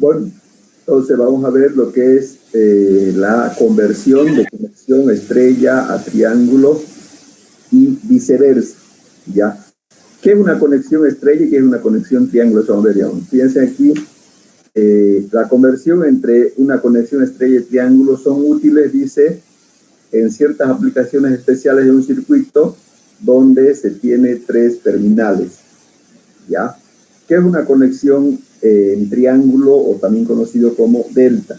Bueno, entonces vamos a ver lo que es la conversión de conexión estrella a triángulo y viceversa, ¿ya? ¿Qué es una conexión estrella y qué es una conexión triángulo? Eso vamos a ver, digamos. Fíjense aquí, la conversión entre una conexión estrella y triángulo son útiles, dice, en ciertas aplicaciones especiales de un circuito donde se tiene 3 terminales, ¿ya? ¿Qué es una conexión en triángulo o también conocido como delta?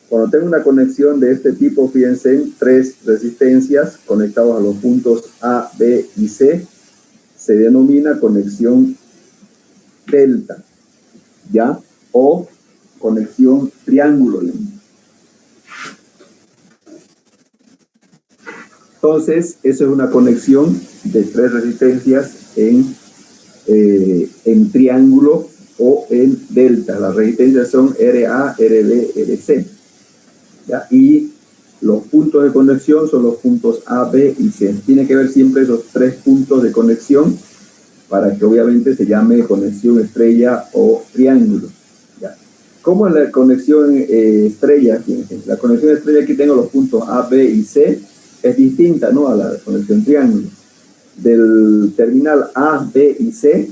Cuando tengo una conexión de este tipo, fíjense en 3 resistencias conectados a los puntos A, B y C, se denomina conexión delta, ¿ya? O conexión triángulo. Entonces, eso es una conexión de 3 resistencias en triángulo o en delta. Las resistencias son RA, RB, RC, ¿ya? Y los puntos de conexión son los puntos A, B y C. Tiene que ver siempre esos 3 puntos de conexión para que obviamente se llame conexión estrella o triángulo, ¿ya? ¿Cómo es la conexión estrella? Fíjense, la conexión estrella, aquí tengo los puntos A, B y C, es distinta, ¿no?, a la conexión triángulo. Del terminal A, B y C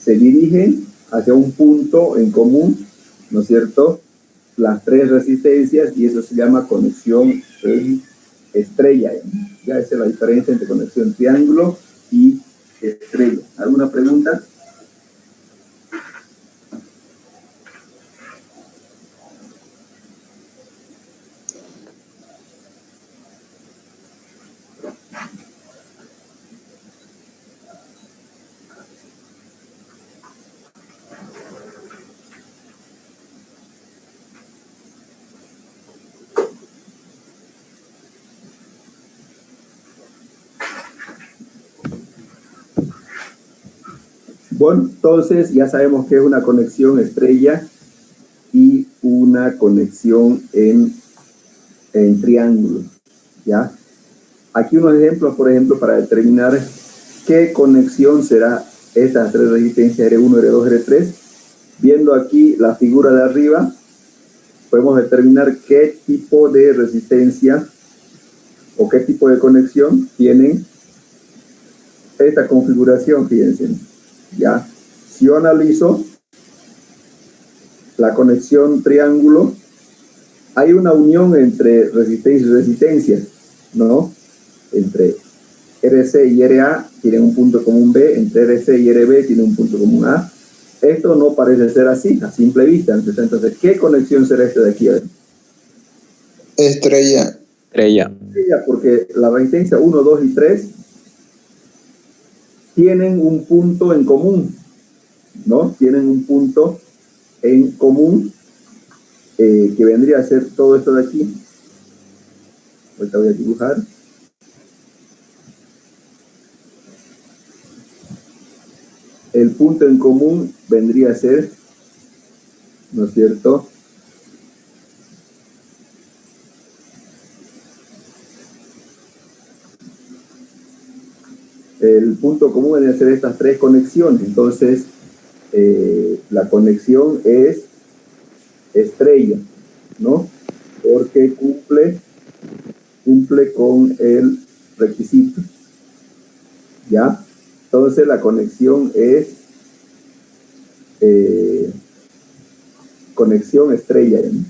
se dirigen hacia un punto en común, ¿no es cierto?, las 3 resistencias, y eso se llama conexión estrella. Ya esa es la diferencia entre conexión triángulo y estrella. ¿Alguna pregunta? Bueno, entonces ya sabemos que es una conexión estrella y una conexión en triángulo, ¿ya? Aquí unos ejemplos, por ejemplo, para determinar qué conexión será estas 3 resistencias R1, R2, R3. Viendo aquí la figura de arriba, podemos determinar qué tipo de resistencia o qué tipo de conexión tienen esta configuración, fíjense, ¿ya? Si yo analizo la conexión triángulo, hay una unión entre resistencia y resistencia, ¿no? Entre RC y RA tienen un punto común B, entre RC y RB tienen un punto común A. Esto no parece ser así, a simple vista. Entonces, ¿qué conexión será esta de aquí? A ver. Estrella. Estrella. Porque la resistencia 1, 2 y 3 tienen un punto en común, ¿no? Tienen un punto en común que vendría a ser todo esto de aquí. Ahorita voy a dibujar. El punto en común vendría a ser, ¿no es cierto?, el punto común vendría a ser estas 3 conexiones. Entonces, la conexión es estrella, ¿no? Porque cumple con el requisito, ¿ya? Entonces, la conexión es conexión estrella, ¿no?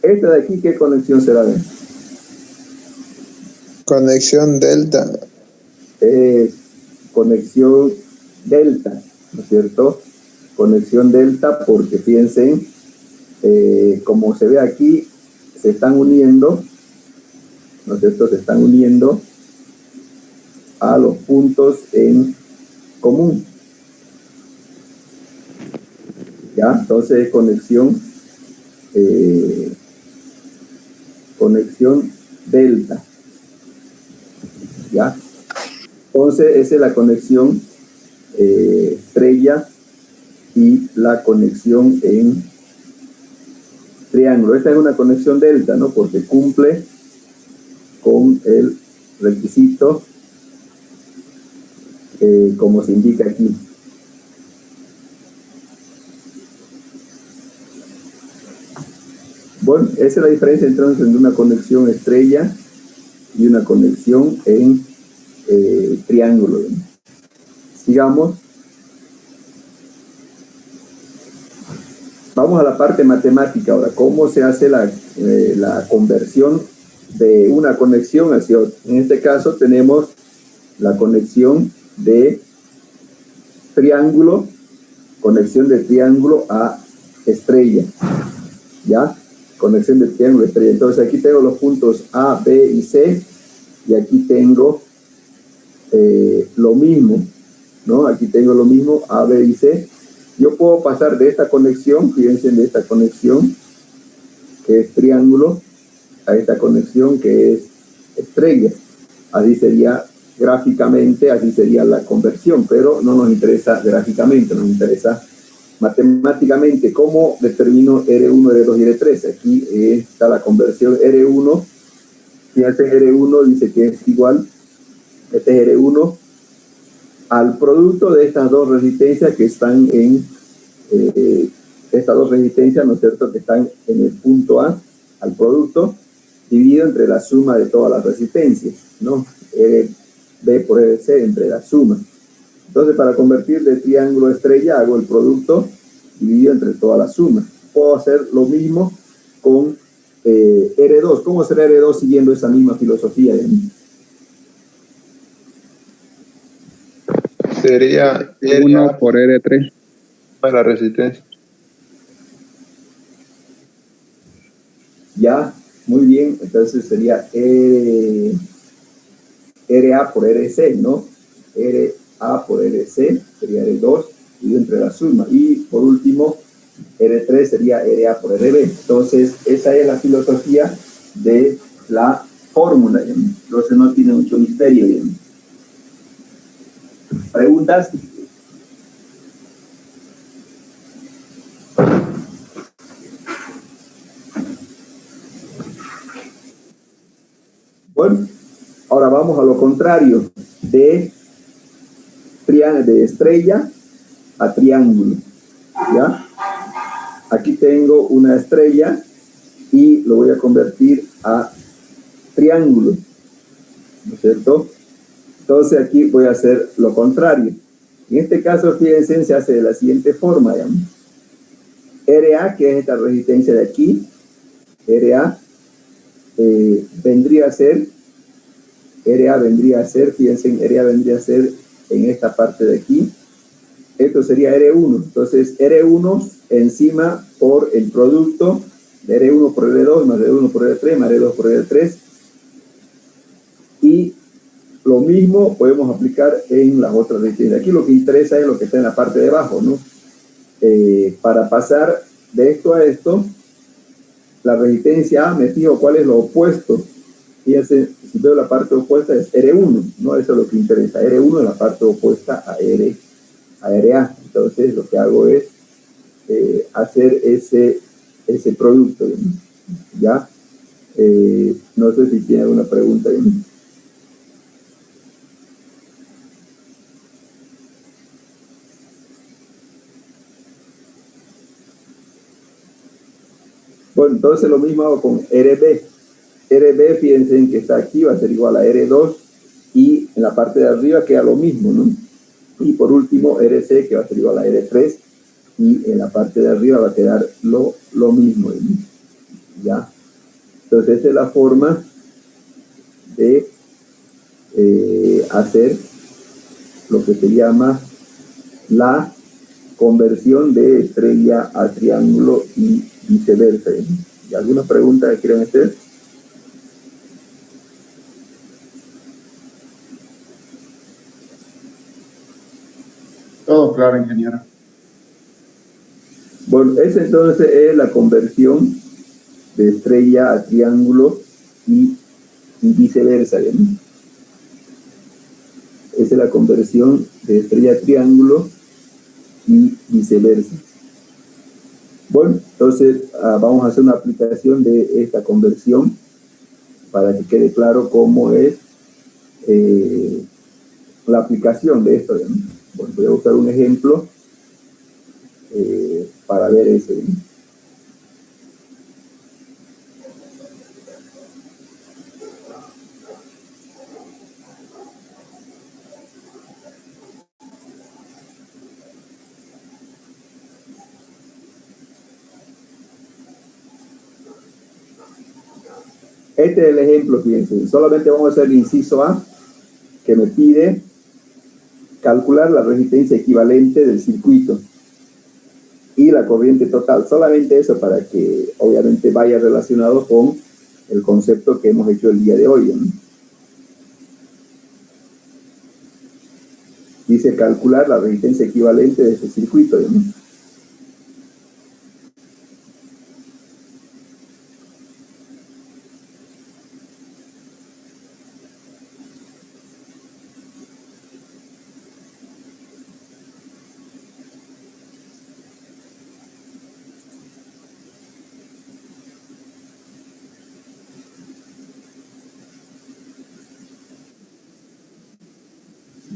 Esta de aquí, ¿qué conexión será? Conexión delta. Conexión delta, ¿no es cierto? Conexión delta, porque piensen, como se ve aquí, se están uniendo, ¿no es cierto? Se están uniendo a los puntos en común, ¿ya? Entonces, conexión delta, ¿ya? Entonces, esa es la conexión estrella y la conexión en triángulo. Esta es una conexión delta, ¿no? Porque cumple con el requisito como se indica aquí. Bueno, esa es la diferencia entonces entre una conexión estrella y una conexión en triángulo. Sigamos. Vamos a la parte matemática ahora. ¿Cómo se hace la conversión de una conexión hacia otra? En este caso tenemos la conexión de triángulo a estrella. ¿Ya? Conexión de triángulo a estrella. Entonces aquí tengo los puntos A, B y C. Y aquí tengo lo mismo, ¿no? Aquí tengo lo mismo, A, B y C. Yo puedo pasar de esta conexión, fíjense, de esta conexión, que es triángulo, a esta conexión que es estrella. Así sería gráficamente, así sería la conversión, pero no nos interesa gráficamente, nos interesa matemáticamente. ¿Cómo determino R1, R2 y R3? Aquí está la conversión R1. Fíjense, R1 dice que es igual, este es R1, al producto de estas dos resistencias que están en estas dos resistencias, ¿no es cierto?, que están en el punto A, al producto, dividido entre la suma de todas las resistencias, ¿no? B por RC entre la suma. Entonces, para convertir de triángulo a estrella, hago el producto dividido entre toda la suma. Puedo hacer lo mismo con R2. ¿Cómo será R2 siguiendo esa misma filosofía? Sería 1 por R3. la resistencia. Ya, muy bien. Entonces sería RA por RC, ¿no? RA por RC sería R2 y entre la suma. Y por último, R3 sería RA por RB. Entonces, esa es la filosofía de la fórmula. Entonces, no tiene mucho misterio. ¿Preguntas? Bueno, ahora vamos a lo contrario, de estrella a triángulo, ¿ya? Aquí tengo una estrella y lo voy a convertir a triángulo, ¿no es cierto? Entonces aquí voy a hacer lo contrario. En este caso, fíjense, se hace de la siguiente forma, ¿ya? RA, que es esta resistencia de aquí, RA vendría a ser, fíjense, RA vendría a ser en esta parte de aquí. Esto sería R1. Entonces, R1 encima por el producto de R1 por R2 más R1 por R3 más R2 por R3. Y lo mismo podemos aplicar en las otras resistencias. Aquí lo que interesa es lo que está en la parte de abajo, ¿no? Para pasar de esto a esto, la resistencia A, me fijo cuál es lo opuesto. Fíjense, si veo la parte opuesta es R1, ¿no? Eso es lo que interesa. R1 es la parte opuesta a RA. Entonces, lo que hago es hacer ese producto, ¿ya? No sé si tiene alguna pregunta. Bueno, entonces lo mismo hago con RB. RB, fíjense en que está aquí, va a ser igual a R2 y en la parte de arriba queda lo mismo, ¿no? Y por último, RC, que va a ser igual a R3 y en la parte de arriba va a quedar lo mismo, ¿no? ¿Ya? Entonces, esa es la forma de hacer lo que se llama la conversión de estrella a triángulo y viceversa. ¿Y alguna pregunta que quieran hacer? Todo claro, ingeniero. Bueno, esa entonces es la conversión de estrella a triángulo y viceversa, ¿bien? Esa es la conversión de estrella a triángulo y viceversa. Bueno, entonces vamos a hacer una aplicación de esta conversión para que quede claro cómo es la aplicación de esto, ¿bien? Bueno, voy a buscar un ejemplo para ver eso, ¿bien? Este es el ejemplo, fíjense. Solamente vamos a hacer el inciso A, que me pide calcular la resistencia equivalente del circuito y la corriente total. Solamente eso para que obviamente vaya relacionado con el concepto que hemos hecho el día de hoy, ¿no? Dice calcular la resistencia equivalente de ese circuito, ¿no?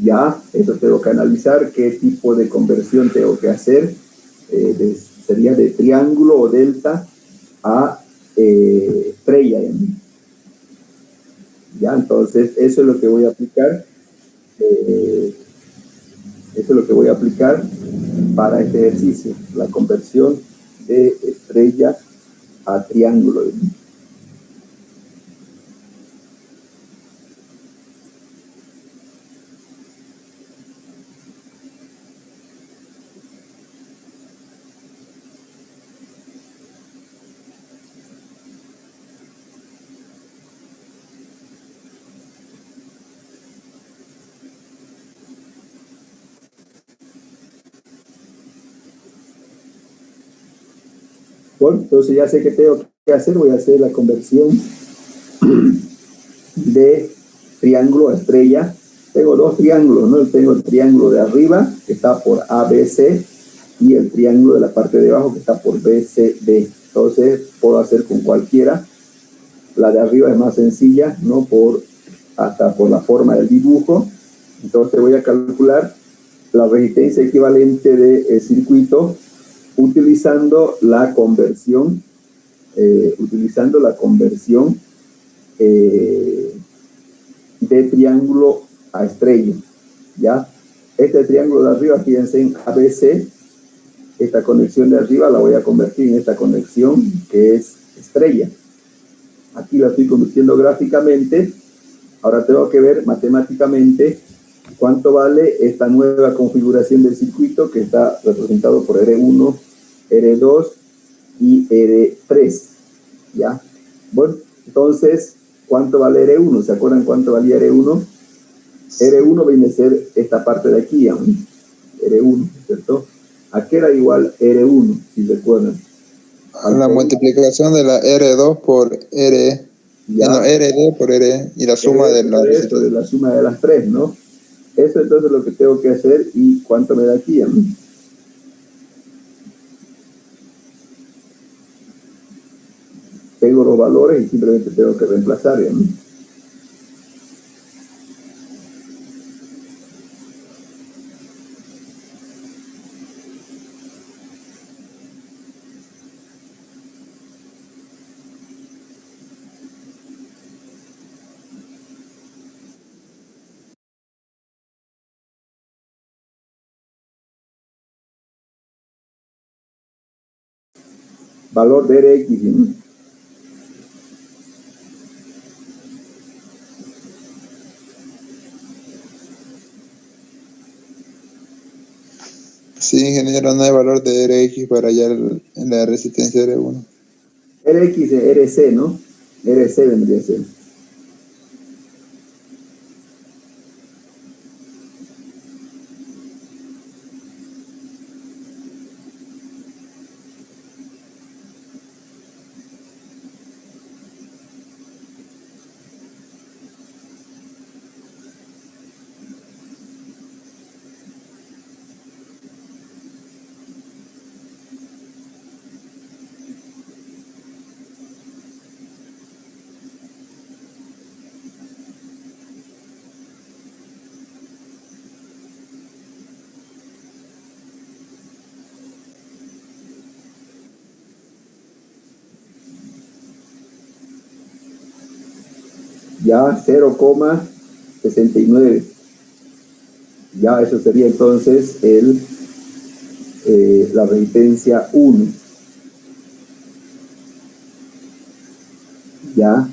Ya, eso tengo que analizar qué tipo de conversión tengo que hacer. Sería de triángulo o delta a estrella, ¿no? Ya, entonces eso es lo que voy a aplicar. Eso es lo que voy a aplicar para este ejercicio, la conversión de estrella a triángulo, ¿no? Bueno, entonces ya sé qué tengo que hacer. Voy a hacer la conversión de triángulo a estrella. Tengo dos triángulos, ¿no? Tengo el triángulo de arriba, que está por ABC, y el triángulo de la parte de abajo, que está por BCD. Entonces, puedo hacer con cualquiera. La de arriba es más sencilla, ¿no? Hasta por la forma del dibujo. Entonces, voy a calcular la resistencia equivalente del circuito utilizando la conversión, de triángulo a estrella, ¿ya? Este triángulo de arriba, fíjense en ABC, esta conexión de arriba la voy a convertir en esta conexión que es estrella. Aquí la estoy convirtiendo gráficamente. Ahora tengo que ver matemáticamente cuánto vale esta nueva configuración del circuito que está representado por R1, R2 y R3, ¿ya? Bueno, entonces, ¿cuánto vale R1? ¿Se acuerdan cuánto valía R1? R1 viene a ser esta parte de aquí, R1, ¿cierto? ¿A qué era igual R1, si recuerdan? La multiplicación de la R2 por R, no, RD por R y la suma de la esto, de la suma de las tres, ¿no? Eso entonces es lo que tengo que hacer. ¿Y cuánto me da aquí? Tengo los valores y simplemente tengo que reemplazar, ¿no? Valor de Rx, ¿no? Sí, ingeniero, no hay valor de Rx para hallar la resistencia R1. Rx es RC, ¿no? RC vendría a ser. Ya 0,69. Ya eso sería entonces la resistencia 1. Ya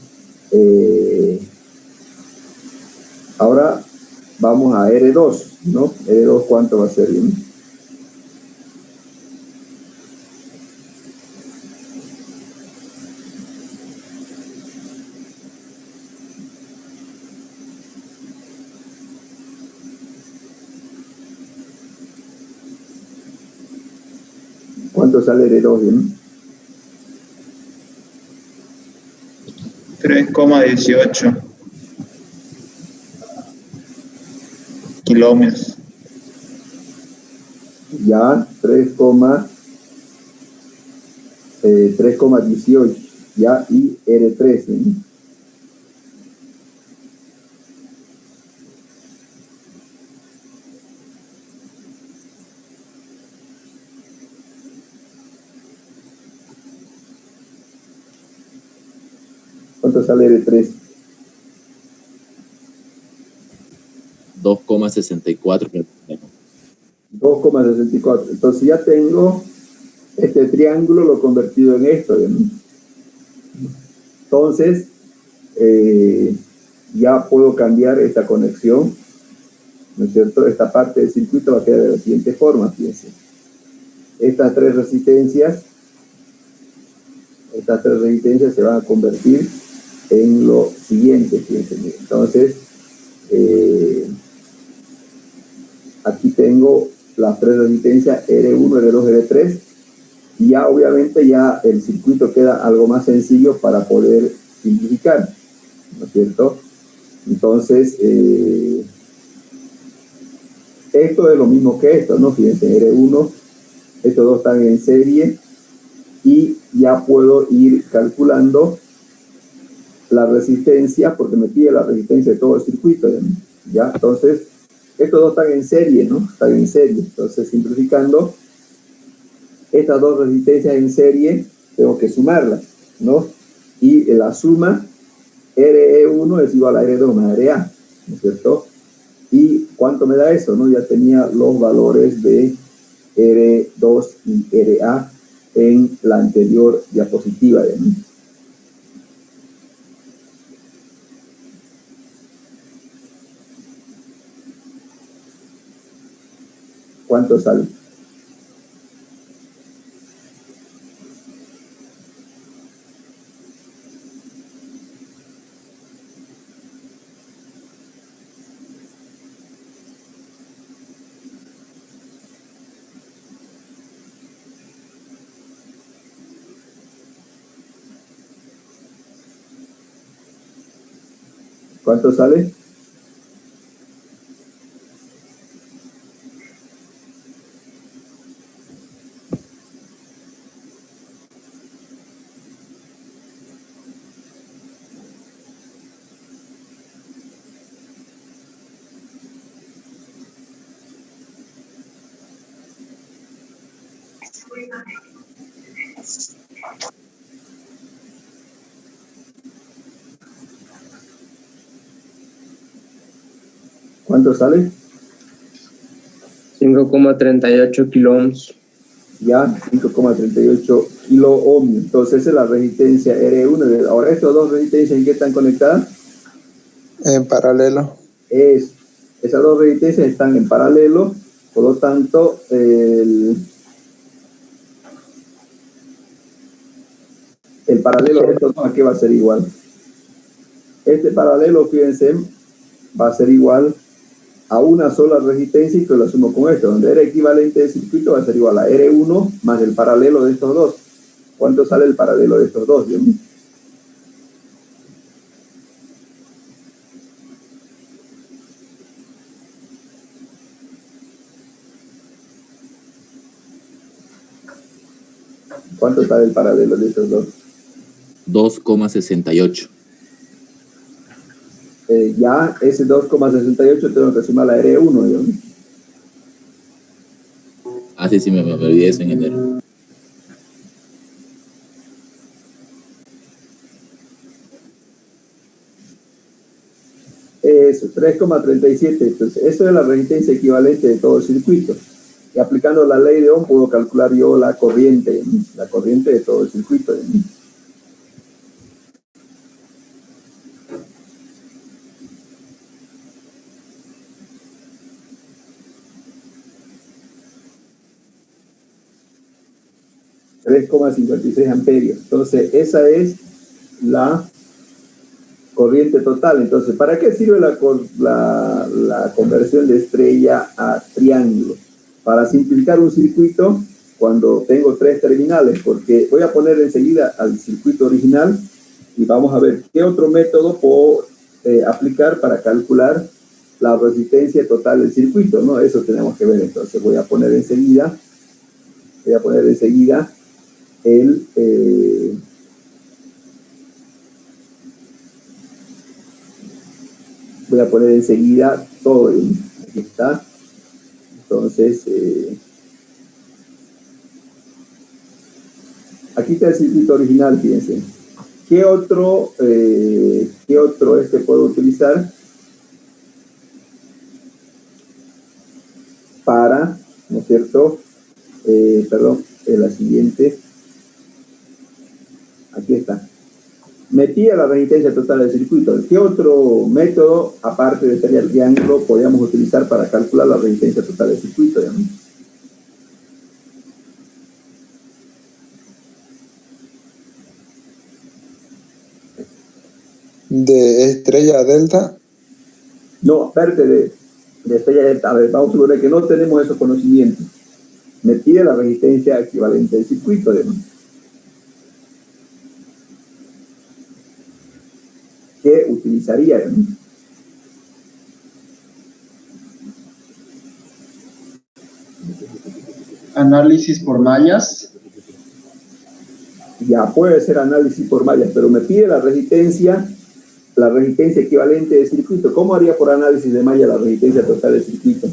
Ahora vamos a R2, ¿no? R2, ¿cuánto va a ser? ¿No? ¿Cuánto sale R2? ¿No? 3,18 kilómetros. Ya, 3,18, ya, y R3, ¿no? ¿Cuánto sale R3? 2,64. 2,64. Entonces ya tengo este triángulo, lo he convertido en esto, ¿no? Entonces, ya puedo cambiar esta conexión, ¿no es cierto? Esta parte del circuito va a quedar de la siguiente forma, fíjense. Estas tres resistencias se van a convertir en lo siguiente, fíjense. Entonces, aquí tengo las tres resistencias R1, R2, R3, y ya obviamente ya el circuito queda algo más sencillo para poder simplificar, ¿no es cierto? Entonces, esto es lo mismo que esto, ¿no? Fíjense, R1, estos dos están en serie, y ya puedo ir calculando la resistencia, porque me pide la resistencia de todo el circuito, ¿ya? Entonces, estos dos están en serie, ¿no? Están en serie. Entonces, simplificando, estas dos resistencias en serie, tengo que sumarlas, ¿no? Y la suma, RE1 es igual a R2 más RA, ¿no es cierto? ¿Y cuánto me da eso, no? Ya tenía los valores de R2 y RA en la anterior diapositiva, ¿no? ¿Cuánto sale? ¿Cuánto sale? ¿Cuánto sale? 5,38 kiloohms. Ya, 5,38 kilo ohms. Entonces, esa es la resistencia R1. Ahora, estas dos resistencias, ¿en qué están conectadas? En paralelo. Esas dos resistencias están en paralelo, por lo tanto, el paralelo de estos dos, ¿a qué va a ser igual? Este paralelo, fíjense, va a ser igual a una sola resistencia y que lo sumo con esto, donde R equivalente de circuito va a ser igual a R1 más el paralelo de estos dos. ¿Cuánto sale el paralelo de estos dos? ¿Bien? ¿Cuánto sale el paralelo de estos dos? 2,68. Ya ese 2,68 tengo que sumar la R1, ¿no? Ah, sí, me olvidé eso, ingeniero. Eso, 3,37. Entonces, eso es la resistencia equivalente de todo el circuito. Y aplicando la ley de Ohm puedo calcular yo la corriente de todo el circuito. 3,56 amperios. Entonces, esa es la corriente total. Entonces, ¿para qué sirve la conversión de estrella a triángulo? Para simplificar un circuito cuando tengo 3 terminales, porque voy a poner enseguida al circuito original y vamos a ver qué otro método puedo aplicar para calcular la resistencia total del circuito, ¿no? Eso tenemos que ver. Entonces voy a poner enseguida el voy a poner enseguida todo aquí está. Entonces aquí está el circuito original, fíjense. ¿Qué otro puedo utilizar para, ¿no es cierto? La siguiente. Aquí está. Metí a la resistencia total del circuito. ¿Qué otro método, aparte de este triángulo, podríamos utilizar para calcular la resistencia total del circuito? ¿No? ¿De estrella delta? No, aparte de estrella delta. A ver, vamos a suponer que no tenemos esos conocimientos. Me pide la resistencia equivalente del circuito, ¿no? ¿Qué utilizaría? ¿No? Análisis por mallas. Ya puede ser análisis por mallas, pero me pide la resistencia equivalente del circuito. ¿Cómo haría por análisis de malla la resistencia total del circuito?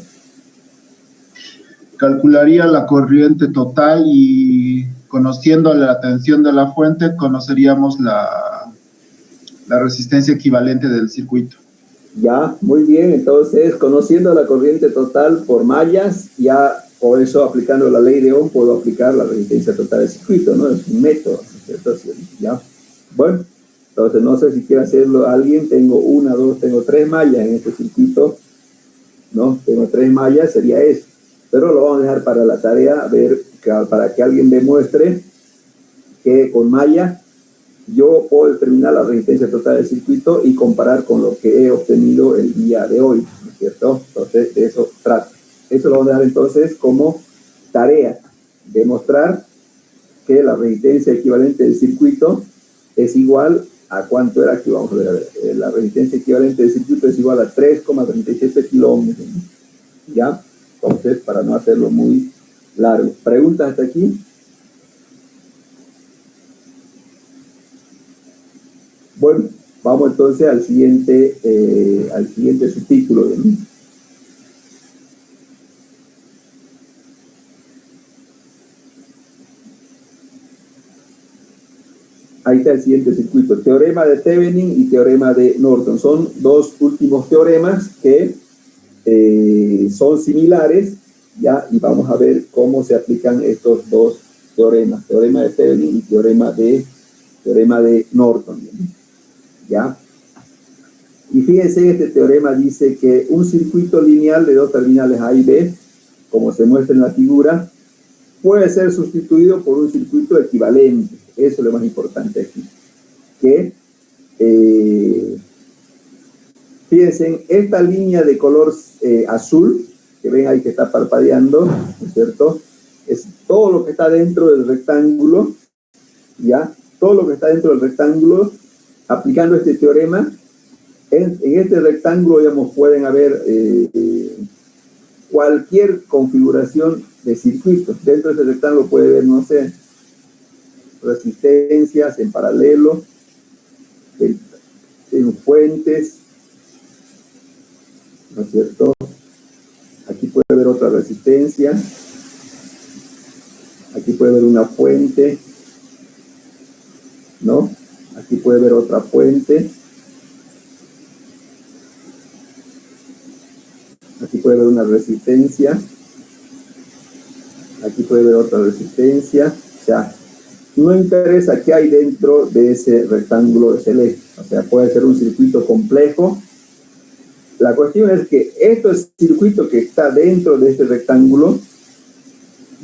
Calcularía la corriente total y, conociendo la tensión de la fuente, conoceríamos la resistencia equivalente del circuito. Ya, muy bien. Entonces, conociendo la corriente total por mallas, ya por eso, aplicando la ley de Ohm, puedo aplicar la resistencia total del circuito, ¿no? Es un método, ¿cierto? Ya. Bueno, entonces no sé si quiere hacerlo alguien. Tengo 1, 2, tengo 3 mallas en este circuito, ¿no? Tengo 3 mallas, sería eso. Pero lo vamos a dejar para la tarea, para que alguien demuestre que con malla yo puedo determinar la resistencia total del circuito y comparar con lo que he obtenido el día de hoy, ¿no es cierto? Entonces, de eso trata. Eso lo vamos a dejar entonces como tarea, demostrar que la resistencia equivalente del circuito es igual a cuánto era aquí, vamos a ver, la resistencia equivalente del circuito es igual a 3,37 kilómetros, ¿ya? Entonces, para no hacerlo muy largo. ¿Preguntas hasta aquí? Bueno, vamos entonces al siguiente subtítulo de mí. Ahí está el siguiente circuito. Teorema de Thevenin y teorema de Norton. Son dos últimos teoremas que son similares, ¿ya? Y vamos a ver cómo se aplican estos dos teoremas. Teorema de Thevenin y teorema de Norton, ¿ya? Y fíjense, este teorema dice que un circuito lineal de dos terminales A y B, como se muestra en la figura, puede ser sustituido por un circuito equivalente. Eso es lo más importante aquí. Que, fíjense, esta línea de color azul, que ven ahí que está parpadeando, ¿no es cierto? Es todo lo que está dentro del rectángulo, ¿ya? Todo lo que está dentro del rectángulo, aplicando este teorema, en este rectángulo, digamos, pueden haber cualquier configuración de circuitos. Dentro de ese rectángulo puede haber, no sé, resistencias en paralelo, en fuentes, ¿no es cierto? Aquí puede haber otra resistencia, aquí puede haber una fuente, ¿no? Aquí puede haber otra fuente, aquí puede haber una resistencia, aquí puede haber otra resistencia. O sea, no interesa qué hay dentro de ese rectángulo celeste, o sea, puede ser un circuito complejo. La cuestión es que este circuito que está dentro de este rectángulo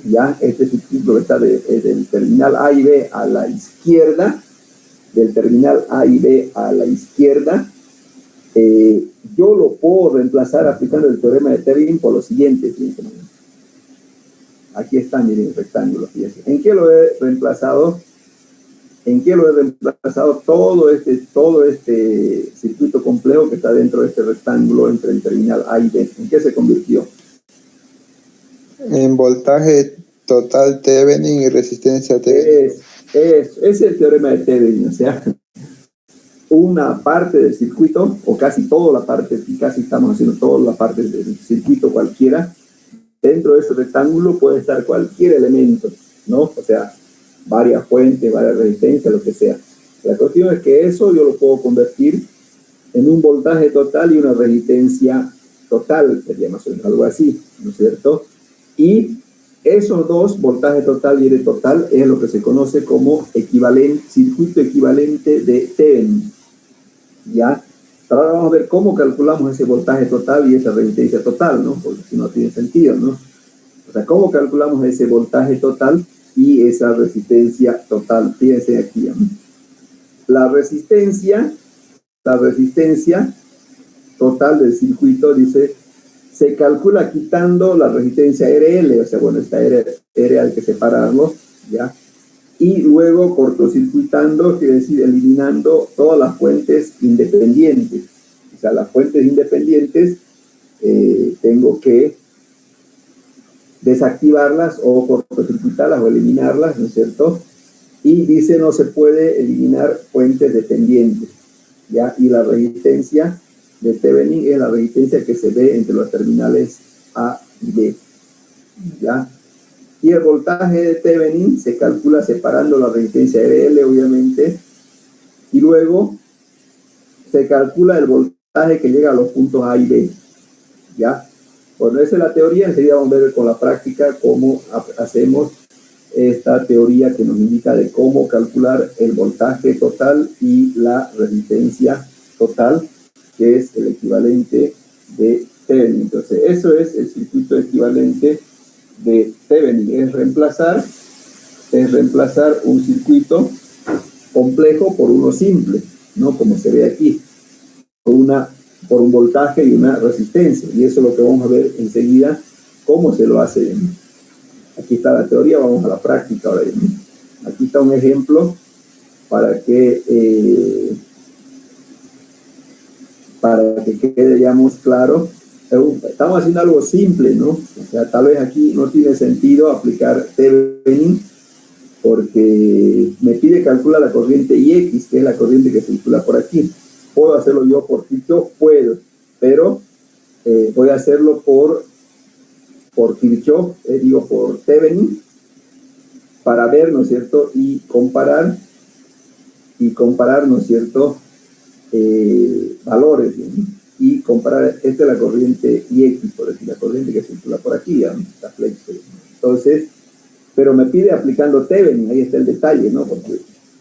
ya, este circuito que está del terminal A y B a la izquierda, del terminal A y B a la izquierda, yo lo puedo reemplazar aplicando el teorema de Thevenin por lo siguiente. Aquí está, miren, el rectángulo. Fíjense. ¿En qué lo he reemplazado? ¿En qué lo he reemplazado? Todo este circuito complejo que está dentro de este rectángulo entre el terminal A y B. ¿En qué se convirtió? En voltaje total Thevenin y resistencia Thevenin. Es el teorema de Thevenin, o sea, una parte del circuito, o casi toda la parte, casi estamos haciendo toda la parte del circuito cualquiera, dentro de ese rectángulo puede estar cualquier elemento, ¿no? O sea, varias fuentes, varias resistencias, lo que sea. La cuestión es que eso yo lo puedo convertir en un voltaje total y una resistencia total, sería más o menos algo así, ¿no es cierto? Y esos dos, voltaje total y R total, es lo que se conoce como circuito equivalente de Thevenin, ¿ya? Ahora vamos a ver cómo calculamos ese voltaje total y esa resistencia total, ¿no? Porque si no tiene sentido, ¿no? O sea, ¿cómo calculamos ese voltaje total y esa resistencia total? Fíjense aquí, ¿no? La resistencia total del circuito, dice, se calcula quitando la resistencia RL, o sea, bueno, esta R hay que separarlo, ¿ya? Y luego cortocircuitando, quiere decir eliminando todas las fuentes independientes. O sea, las fuentes independientes tengo que desactivarlas o cortocircuitarlas o eliminarlas, ¿no es cierto? Y dice no se puede eliminar fuentes dependientes, ¿ya? Y la resistencia de Thevenin es la resistencia que se ve entre los terminales A y B, ¿ya? Y el voltaje de Thevenin se calcula separando la resistencia RL, obviamente, y luego se calcula el voltaje que llega a los puntos A y B, ¿ya? Bueno, esa es la teoría. Enseguida vamos a ver con la práctica cómo hacemos esta teoría que nos indica de cómo calcular el voltaje total y la resistencia total, que es el equivalente de Thevenin. Entonces, eso es el circuito equivalente de Thevenin, es reemplazar un circuito complejo por uno simple, ¿no? Como se ve aquí, por un voltaje y una resistencia, y eso es lo que vamos a ver enseguida cómo se lo hace. Aquí está la teoría, vamos a la práctica ahora. Aquí está un ejemplo para que quede ya más claro. Estamos haciendo algo simple, ¿no? O sea, tal vez aquí no tiene sentido aplicar Thevenin porque me pide calcular la corriente IX, que es la corriente que circula por aquí. ¿Puedo hacerlo yo por Kirchhoff? Puedo, pero voy a hacerlo por Kirchhoff, por Thevenin, para ver, ¿no es cierto? Y comparar, ¿no es cierto? Valores, ¿no? Y comparar, esta es la corriente IX, por decir, la corriente que circula por aquí, ¿no? Está flexo. Entonces, pero me pide aplicando Thevenin, ahí está el detalle, ¿no? Porque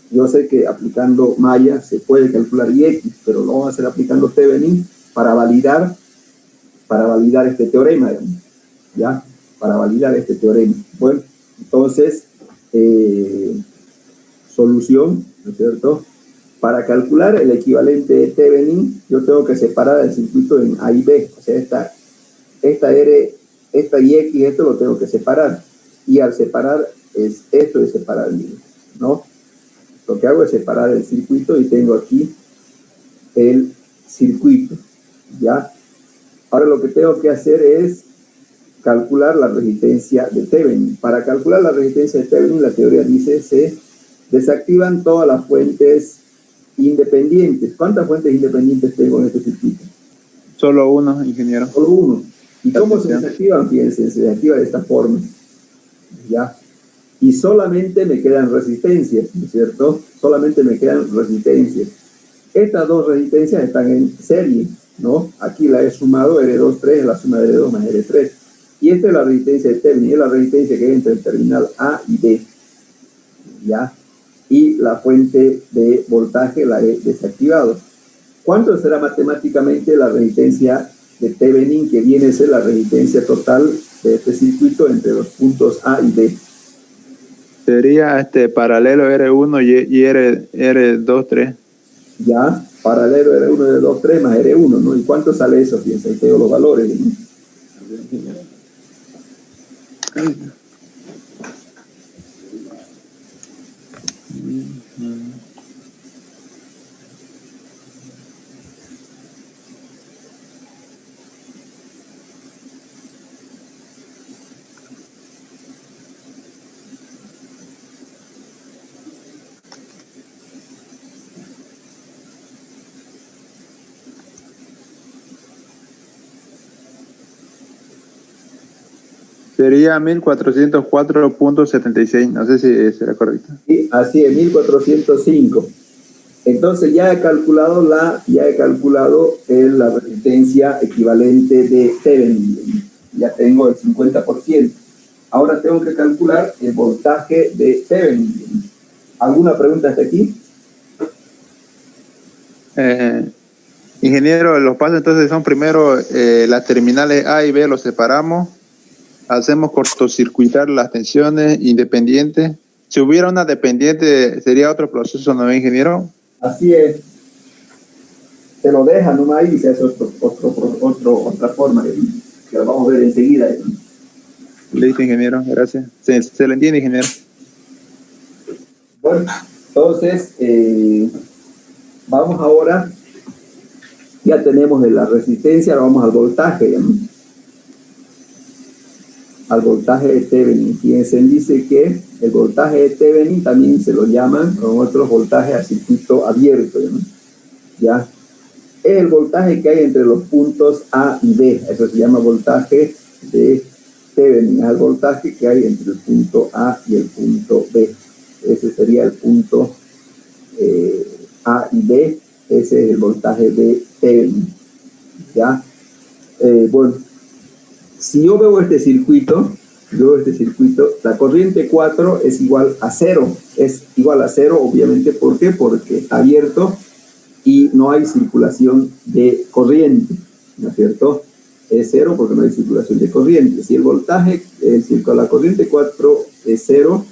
yo sé que aplicando malla se puede calcular IX, pero lo vamos a hacer aplicando Thevenin para validar este teorema, ¿ya? Para validar este teorema. Bueno, entonces, solución, ¿no es cierto? Para calcular el equivalente de Thevenin, yo tengo que separar el circuito en A y B. O sea, esta R, esta IX, esto lo tengo que separar. Y al separar, esto es separar, ¿no? Lo que hago es separar el circuito y tengo aquí el circuito, ¿ya? Ahora lo que tengo que hacer es calcular la resistencia de Thevenin. Para calcular la resistencia de Thevenin, la teoría dice se desactivan todas las fuentes independientes. ¿Cuántas fuentes independientes tengo en este circuito? Solo uno, ingeniero. Solo uno. ¿Y cómo se desactivan? Fíjense, se desactiva de esta forma, ¿ya? Y solamente me quedan resistencias, ¿no es cierto? Solamente me quedan resistencias. Estas dos resistencias están en serie, ¿no? Aquí la he sumado, R2, 3, la suma de R2 más R3. Y esta es la resistencia de Thevenin, es la resistencia que hay entre el terminal A y B, ¿ya? Y la fuente de voltaje la he desactivado. ¿Cuánto será matemáticamente la resistencia de Thevenin, que viene a ser la resistencia total de este circuito entre los puntos A y B. Sería paralelo R1 y R2, 3. Ya, paralelo R1, R2, 3 más R1, ¿no? ¿Y cuánto sale eso? Fíjense, ahí tengo los valores, ¿no? Sería 1404.76, no sé si será correcto. Sí, así es, 1405. Entonces ya he calculado la resistencia equivalente de Thevenin. Ya tengo el 50%. Ahora tengo que calcular el voltaje de Thevenin. ¿Alguna pregunta hasta aquí? Ingeniero, los pasos entonces son primero las terminales A y B los separamos, hacemos cortocircuitar las tensiones independientes. Si hubiera una dependiente, ¿sería otro proceso, no, ingeniero? Así es. Se lo deja nomás ahí y se hace otra forma, que lo vamos a ver enseguida. Listo, ingeniero, gracias. Se le entiende, ingeniero. Bueno, entonces, vamos ahora, ya tenemos la resistencia, ahora vamos al voltaje, ¿no? Al voltaje de Thevenin. Fíjense, dice que el voltaje de Thevenin también se lo llaman con otros voltajes a circuito abierto, ¿no? Ya. Es el voltaje que hay entre los puntos A y B, eso se llama voltaje de Thevenin, es el voltaje que hay entre el punto A y el punto B. Ese sería el punto A y B, ese es el voltaje de Thevenin. ¿Ya? Bueno, si yo veo este circuito, la corriente 4 es igual a 0. Es igual a 0, obviamente, ¿por qué? Porque está abierto y no hay circulación de corriente, ¿no es cierto? Es 0 porque no hay circulación de corriente. Si el voltaje, la corriente 4 es 0,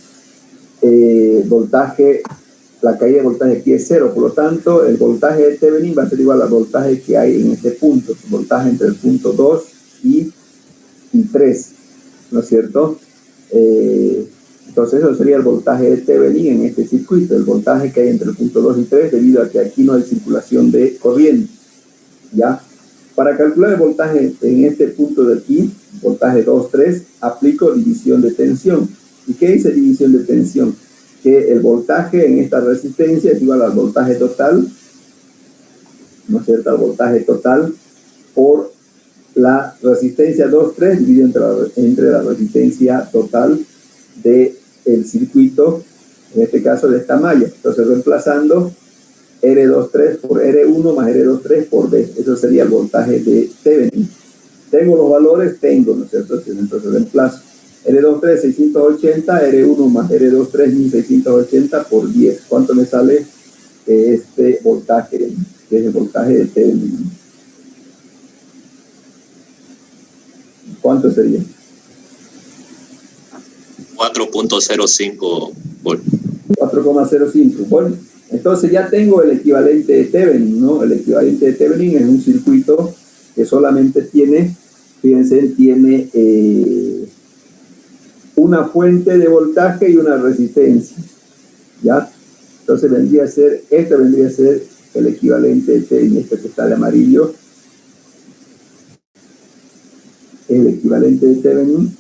la caída de voltaje aquí es 0, por lo tanto, el voltaje de Thevenin va a ser igual al voltaje que hay en este punto, el voltaje entre el punto 2 y 3, ¿no es cierto? Entonces eso sería el voltaje de Thevenin en este circuito, el voltaje que hay entre el punto 2 y 3 debido a que aquí no hay circulación de corriente, ¿ya? Para calcular el voltaje en este punto de aquí, voltaje 2, 3, aplico división de tensión. ¿Y qué dice división de tensión? Que el voltaje en esta resistencia es igual al voltaje total, ¿no es cierto? Al voltaje total por la resistencia 2, 3 dividido entre la resistencia total del circuito, en este caso de esta malla. Entonces reemplazando R23 por R1 más R23 por B. Eso sería el voltaje de Thevenin. Tengo los valores, ¿no es cierto? Entonces reemplazo. R23 680, R1 más R23 1680 por 10. ¿Cuánto me sale este voltaje? Que es el voltaje de Thevenin. ¿Cuánto sería? 4.05 volt. 4,05. Bueno, entonces ya tengo el equivalente de Thevenin, ¿no? El equivalente de Thevenin es un circuito que solamente tiene, fíjense, tiene una fuente de voltaje y una resistencia, ¿ya? Entonces este vendría a ser el equivalente de Thevenin, este que está de amarillo, el equivalente de Thevenin.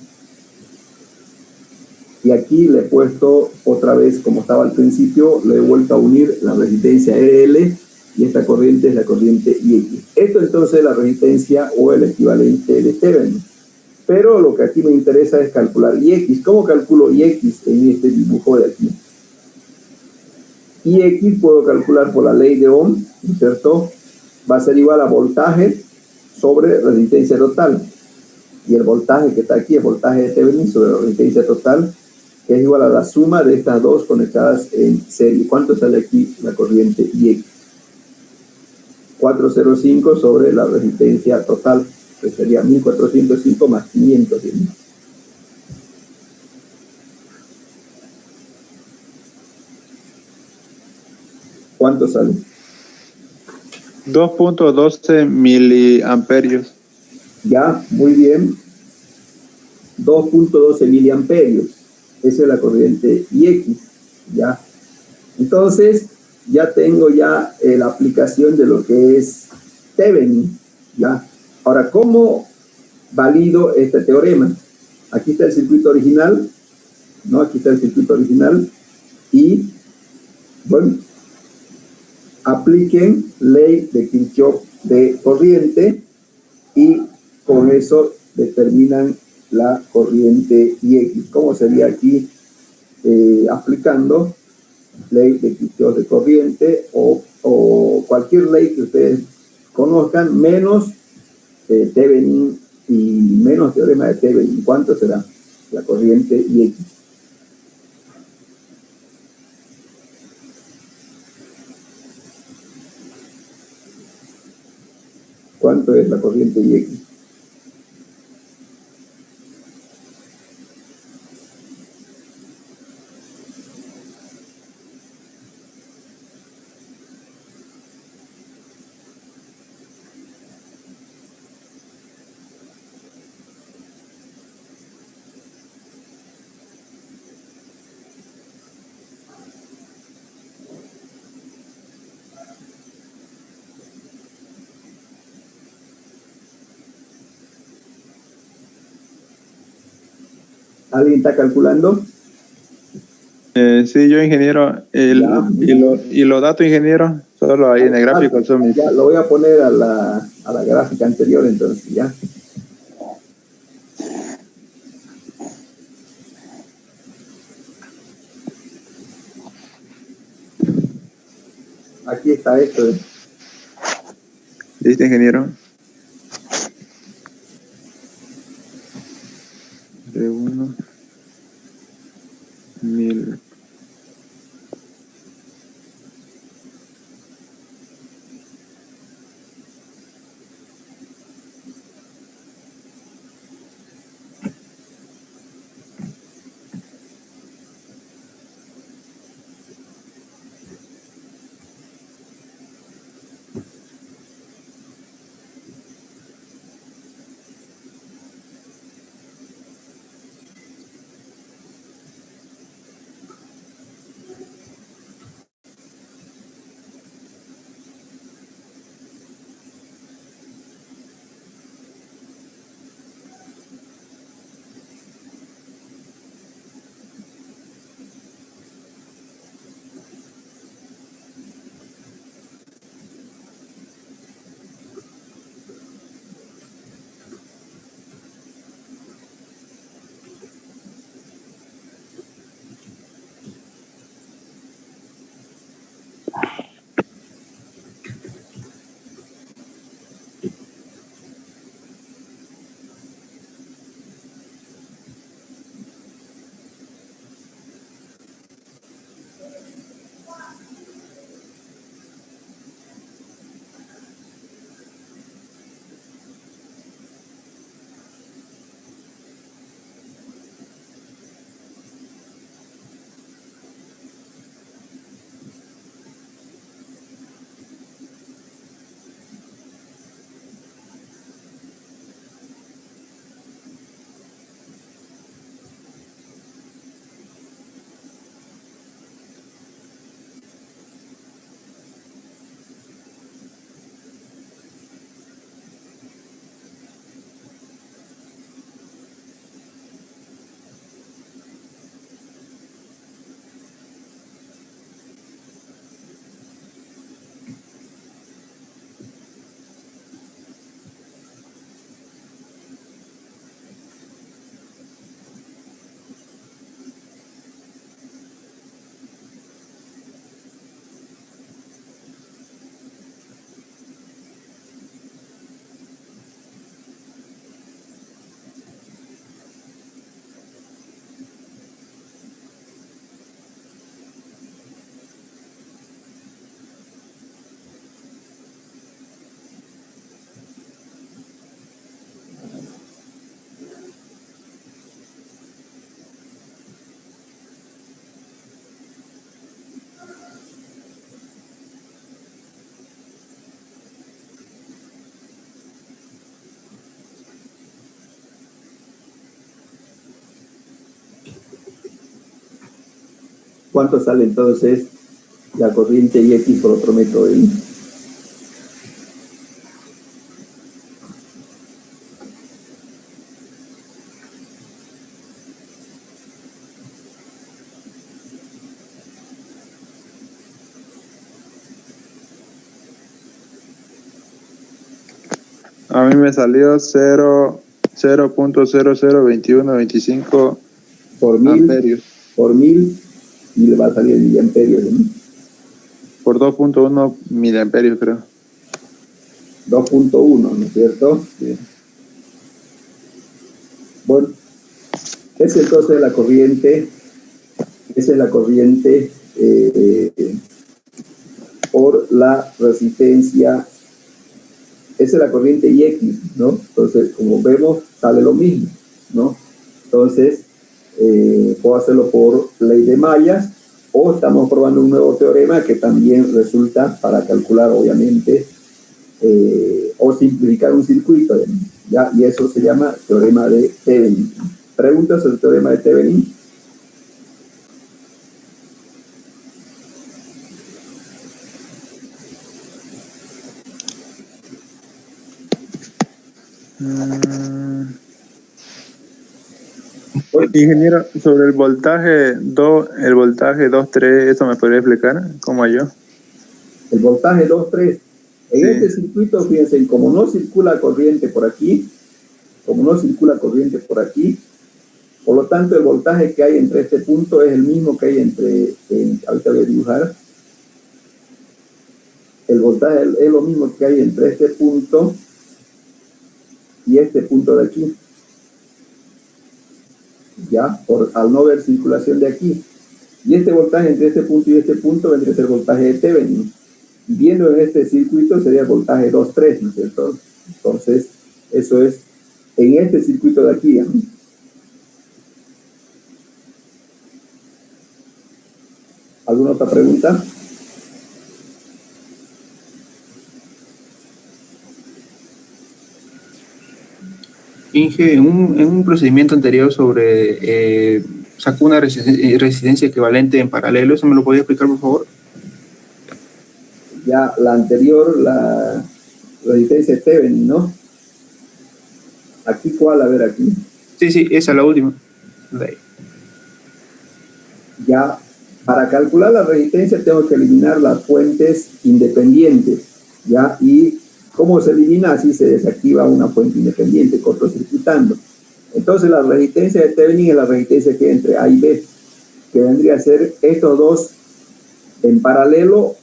Y aquí le he puesto otra vez, como estaba al principio, le he vuelto a unir la resistencia RL y esta corriente es la corriente IX. Esto entonces es la resistencia o el equivalente de Thevenin. Pero lo que aquí me interesa es calcular IX. ¿Cómo calculo IX en este dibujo de aquí? IX puedo calcular por la ley de Ohm, ¿no es cierto? Va a ser igual a voltaje sobre resistencia total. Y el voltaje que está aquí, el voltaje de Thevenin sobre la resistencia total, que es igual a la suma de estas dos conectadas en serie. ¿Cuánto sale aquí la corriente IX? 405 sobre la resistencia total, que sería 1405 más 500. ¿Cuánto sale? 2.12 miliamperios. Ya, muy bien. 2.12 miliamperios. Esa es la corriente IX. Ya. Entonces, ya tengo ya la aplicación de lo que es Thevenin. Ya. Ahora, ¿cómo valido este teorema? Aquí está el circuito original, ¿no? Aquí está el circuito original. Y, bueno, apliquen ley de Kirchhoff de corriente y con eso determinan la corriente IX. ¿Cómo sería aquí? Aplicando ley de Kirchhoff de corriente o cualquier ley que ustedes conozcan, menos Thevenin y menos teorema de Thevenin. ¿Cuánto será la corriente IX? ¿Cuánto es la corriente IX? ¿Alguien está calculando? Sí, yo ingeniero, y los datos ingeniero, solo ahí en el gráfico son mis... Ya, lo voy a poner a la gráfica anterior entonces, ya. Aquí está esto. ¿Listo, ingeniero? De 1.000. ¿Cuánto sale entonces la corriente IX por otro método de I? A mí me salió 0.002125 Por mil, amperios por mil, y le va a salir en miliamperios, ¿no? por 2.1 miliamperios, creo. 2.1, ¿no es cierto? Sí. Bueno, esa entonces la corriente, esa es la corriente por la resistencia, esa es la corriente IX, ¿no? Entonces, como vemos, sale lo mismo, ¿no? Entonces, puedo hacerlo por ley de mallas, o estamos probando un nuevo teorema que también resulta para calcular, obviamente, o simplificar un circuito, ¿ya? Y eso se llama teorema de Thevenin. ¿Preguntas sobre el teorema de Thevenin? Ingeniero, sobre el voltaje 2.3, ¿eso me podría explicar? ¿Cómo yo? El voltaje 2,3. En Sí. este circuito, fíjense, como no circula corriente por aquí, por lo tanto el voltaje que hay entre este punto es el mismo que hay ahorita voy a dibujar. El voltaje es lo mismo que hay entre este punto y este punto de aquí. Ya, al no ver circulación de aquí. Y este voltaje entre este punto y este punto vendría a ser voltaje de Thevenin. Viendo en este circuito sería el voltaje 2,3, ¿no es cierto? Entonces, eso es en este circuito de aquí, ¿no? ¿Alguna otra pregunta? Inge, en un procedimiento anterior sacó una resistencia equivalente en paralelo, ¿eso me lo podía explicar, por favor? Ya la anterior, la resistencia de Thevenin, ¿no? ¿Aquí cuál? A ver, aquí. Sí, esa es la última. De ahí. Ya, para calcular la resistencia tengo que eliminar las fuentes independientes, ¿ya? Y ¿cómo se elimina? Así se desactiva una fuente independiente, cortocircuitando. Entonces la resistencia de Thevenin es la resistencia que hay entre A y B, que vendría a ser estos dos en paralelo,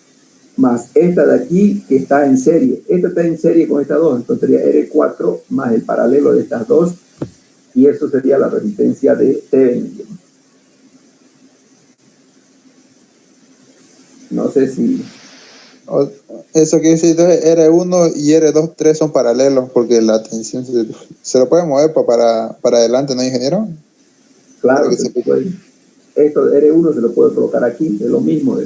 más esta de aquí que está en serie. Esta está en serie con estas dos, entonces sería R4 más el paralelo de estas dos, y eso sería la resistencia de Thevenin. No sé si... Eso quiere decir, entonces R1 y R2.3 son paralelos porque la tensión se lo puede mover para adelante, ¿no, ingeniero? Claro, Que se puede. Esto de R1 se lo puede colocar aquí, es lo mismo.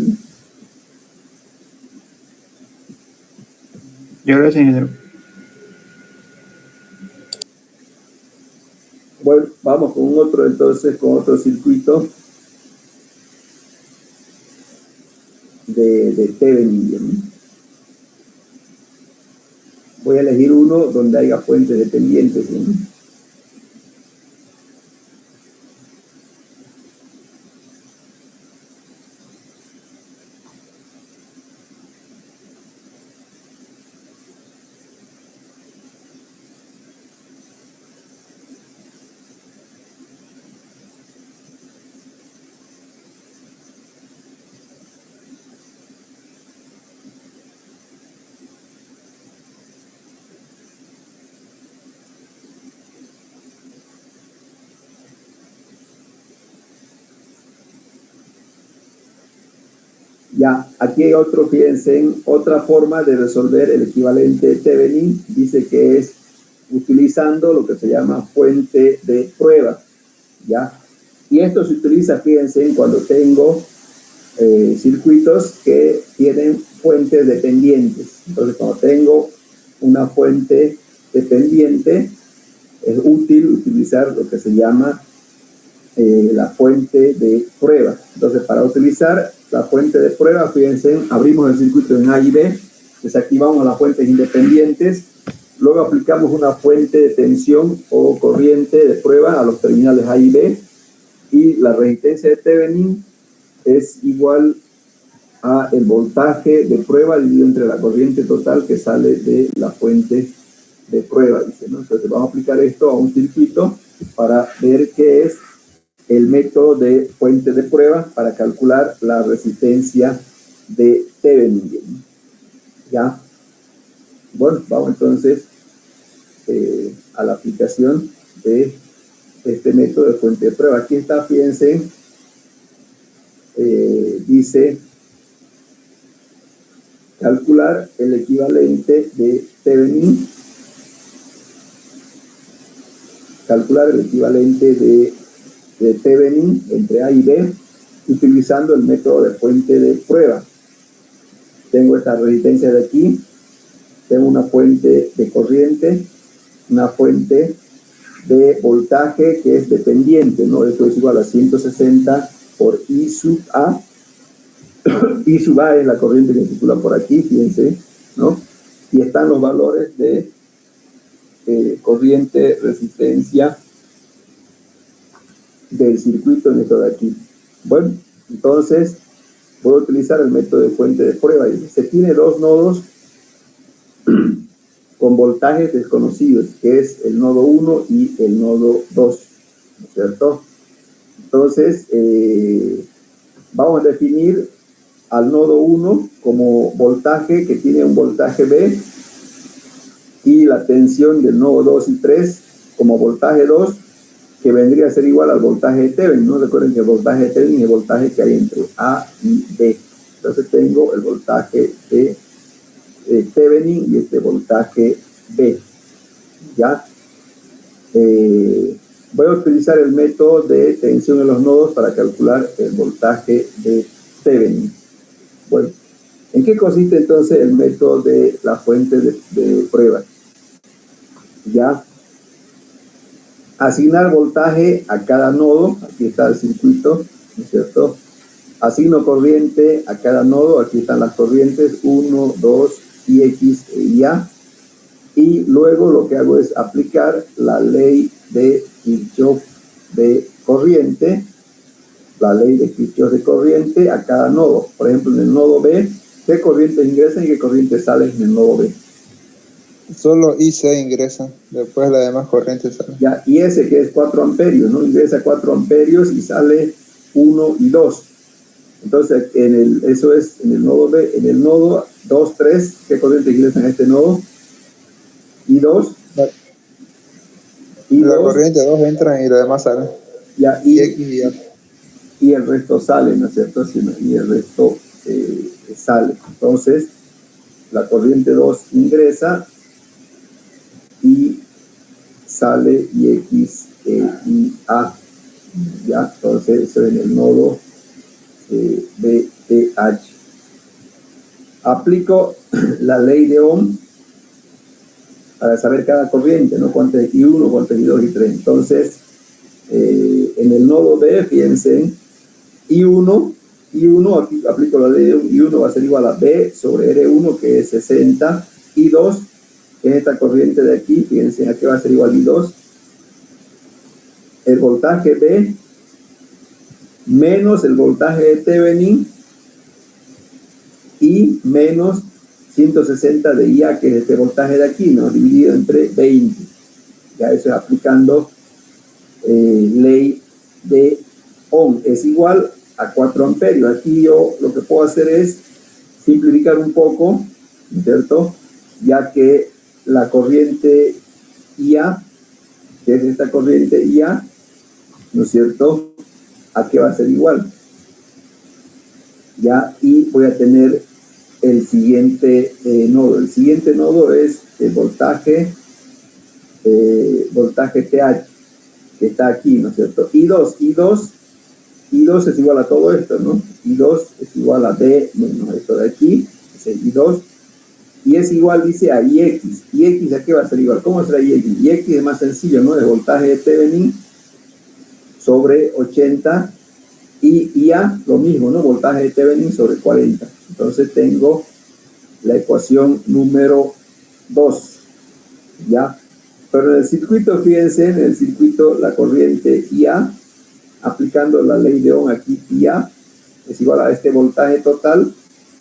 Y ahora sí, ingeniero. Bueno, vamos con otro entonces, con otro circuito de Thevenin. Voy a elegir uno donde haya fuentes dependientes, ¿no? Ya, aquí hay otro, fíjense, otra forma de resolver el equivalente de Thevenin, dice que es utilizando lo que se llama fuente de prueba, ¿ya? Y esto se utiliza, fíjense, cuando tengo circuitos que tienen fuentes dependientes. Entonces, cuando tengo una fuente dependiente, es útil utilizar lo que se llama la fuente de prueba. Entonces, para utilizar la fuente de prueba, fíjense, abrimos el circuito en A y B, desactivamos las fuentes independientes, luego aplicamos una fuente de tensión o corriente de prueba a los terminales A y B, y la resistencia de Thevenin es igual a el voltaje de prueba dividido entre la corriente total que sale de la fuente de prueba, dice, ¿no? Entonces vamos a aplicar esto a un circuito para ver qué es el método de fuente de prueba para calcular la resistencia de Thevenin. ¿Ya? Bueno, vamos entonces a la aplicación de este método de fuente de prueba. Aquí está, fíjense, dice calcular el equivalente de Thevenin, calcular el equivalente de Thevenin entre A y B utilizando el método de fuente de prueba. Tengo esta resistencia de aquí, tengo una fuente de corriente, una fuente de voltaje que es dependiente, ¿no? Esto es igual a 160 por I sub A. I sub A es la corriente que circula por aquí, fíjense, ¿no? Y están los valores de corriente, resistencia del circuito en esto de aquí. Bueno, entonces voy a utilizar el método de fuente de prueba. Y se tiene dos nodos con voltajes desconocidos, que es el nodo 1 y el nodo 2, ¿no es cierto? Entonces, vamos a definir al nodo 1 como voltaje que tiene un voltaje B y la tensión del nodo 2 y 3 como voltaje 2, que vendría a ser igual al voltaje de Thevenin, ¿no? Recuerden que el voltaje de Thevenin es el voltaje que hay entre A y B. Entonces tengo el voltaje de Thevenin y este voltaje B. ¿Ya? Voy a utilizar el método de tensión en los nodos para calcular el voltaje de Thevenin. Bueno, ¿en qué consiste entonces el método de la fuente de prueba? Ya, asignar voltaje a cada nodo, aquí está el circuito, ¿no es cierto? Asigno corriente a cada nodo, aquí están las corrientes 1, 2, y X y A, y luego lo que hago es aplicar la ley de Kirchhoff de corriente, la ley de Kirchhoff de corriente a cada nodo. Por ejemplo, en el nodo B, ¿qué corrientes ingresan y qué corrientes salen en el nodo B? Solo IC ingresa, después las demás corrientes salen. Ya, y ese que es 4 amperios, ¿no? Ingresa 4 amperios y sale 1 y 2. Entonces, eso es en el nodo B. En el nodo 2, 3, ¿qué corriente ingresa en este nodo? Y 2. Y la corriente 2 entran y las demás salen. Ya, y X y A. Y el resto sale, ¿no es cierto? Y el resto sale. Entonces, la corriente 2 ingresa y sale y X y A. Ya, entonces eso en el nodo BTH. Aplico la ley de Ohm para saber cada corriente, ¿no? Cuánto es I1, cuánto es I2 y 3. Entonces, en el nodo B, fíjense, I1, aquí aplico la ley de Ohm, I1 va a ser igual a B sobre R1, que es 60, I2, que es esta corriente de aquí, fíjense, aquí va a ser igual a I2, el voltaje B menos el voltaje de Thevenin y menos 160 de IA, que es este voltaje de aquí, ¿no? Dividido entre 20. Ya eso es aplicando ley de Ohm. Es igual a 4 amperios. Aquí yo lo que puedo hacer es simplificar un poco, ¿no es cierto? Ya que la corriente IA, que es esta corriente IA, ¿no es cierto?, ¿a qué va a ser igual? Ya, y voy a tener el siguiente nodo. El siguiente nodo es el voltaje TH, que está aquí, ¿no es cierto? I2 es igual a todo esto, ¿no? I2 es igual a D menos esto de aquí, es el I2, y es igual, dice, a IX. ¿IX a qué va a ser igual? ¿Cómo será IX? IX es más sencillo, ¿no? El voltaje de Thevenin sobre 80 y IA lo mismo, ¿no? Voltaje de Thevenin sobre 40. Entonces tengo la ecuación número 2, ¿ya? Pero en el circuito, fíjense, en el circuito la corriente IA, aplicando la ley de Ohm aquí, IA es igual a este voltaje total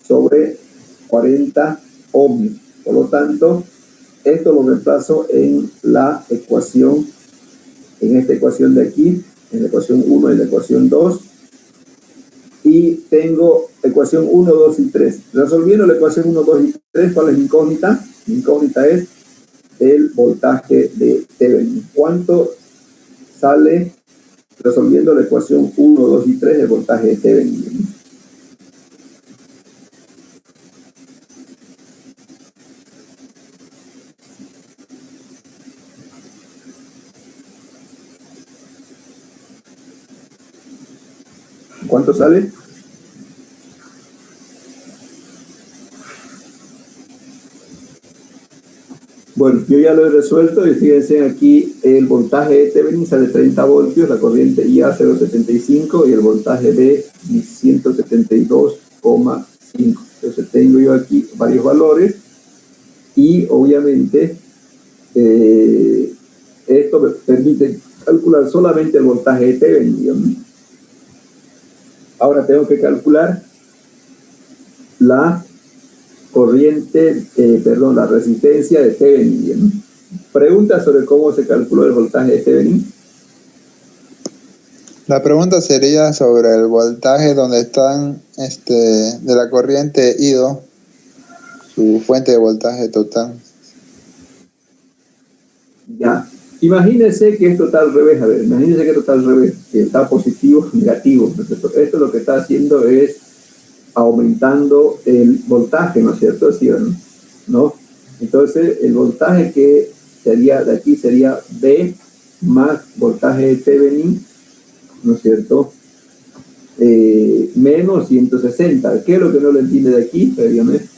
sobre 40 ohmios. Por lo tanto, esto lo reemplazo en la ecuación, en esta ecuación de aquí, en la ecuación 1 y la ecuación 2. Y tengo ecuación 1, 2 y 3. Resolviendo la ecuación 1, 2 y 3, ¿cuál es mi incógnita? Mi incógnita es el voltaje de Thevenin. ¿Cuánto sale resolviendo la ecuación 1, 2 y 3 el voltaje de Thevenin? ¿Cuánto sale? Bueno, yo ya lo he resuelto y fíjense aquí el voltaje de Thevenin sale 30 voltios, la corriente IA 0,75 y el voltaje B 172,5. Entonces tengo yo aquí varios valores y obviamente esto me permite calcular solamente el voltaje de Thevenin. Ahora tengo que calcular la corriente, la resistencia de Thevenin. Pregunta sobre cómo se calculó el voltaje de Thevenin. La pregunta sería sobre el voltaje donde están de la corriente I2, su fuente de voltaje total. Ya. Imagínense que esto está al revés, a ver, imagínense que esto está al revés, que está positivo, negativo. Esto lo que está haciendo es aumentando el voltaje, ¿no es cierto? ¿Sí o no? Entonces, el voltaje que sería de aquí sería B más voltaje de Thevenin, ¿no es cierto? Menos 160. ¿Qué es lo que no lo entiende de aquí, previamente?